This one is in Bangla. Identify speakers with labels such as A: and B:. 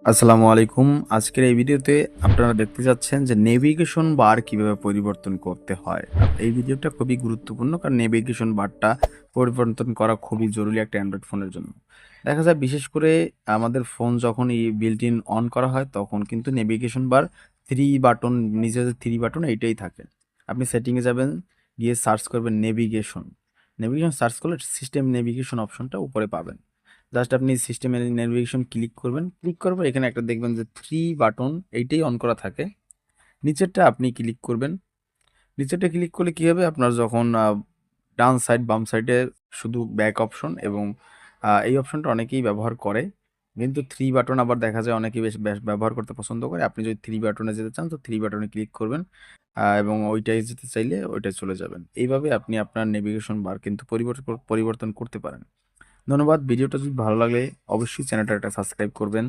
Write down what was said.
A: আসসালামু আলাইকুম। আজকের এই ভিডিওতে আপনারা দেখতে যাচ্ছেন যে নেভিগেশন বার কিভাবে পরিবর্তন করতে হয়। এই ভিডিওটা খুবই গুরুত্বপূর্ণ কারণ নেভিগেশন বারটা পরিবর্তন করা খুবই জরুরি একটা অ্যান্ড্রয়েড ফোনের জন্য। দেখা যায় বিশেষ করে আমাদের ফোন যখন এই বিল্ট ইন অন করা হয় তখন কিন্তু নেভিগেশন বার 3 বাটন নিচে যে 3 বাটন এইটাই থাকে। আপনি সেটিংয়ে যাবেন, গিয়ে সার্চ করবেন নেভিগেশন। নেভিগেশন সার্চ করলে সিস্টেম নেভিগেশন অপশনটা উপরে পাবেন। জাস্ট আপনি সিস্টেমের নেভিগেশন ক্লিক করবেন। ক্লিক করার পর এখানে একটা দেখবেন যে 3 বাটন এইটাই অন করা থাকে। নিচেরটা আপনি ক্লিক করবেন। নিচেরটা ক্লিক করলে কি হবে? আপনার যখন ডান সাইড, বাম সাইডে শুধু ব্যাক অপশন এবং এই অপশনটা অনেকেই ব্যবহার করে। কিন্তু 3 বাটন আবার দেখা যায় অনেকেই বেশ ব্যবহার করতে পছন্দ করে। আপনি যদি 3 বাটনে যেতে চান তো 3 বাটনে ক্লিক করবেন এবং ওইটায় যেতে চাইলে ওইটায় চলে যাবেন। এইভাবে আপনি আপনার নেভিগেশন বার কিন্তু পরিবর্তন করতে পারেন। ধন্যবাদ। ভিডিওটা যদি ভালো লাগে অবশ্যই চ্যানেলটা একটা সাবস্ক্রাইব করবেন।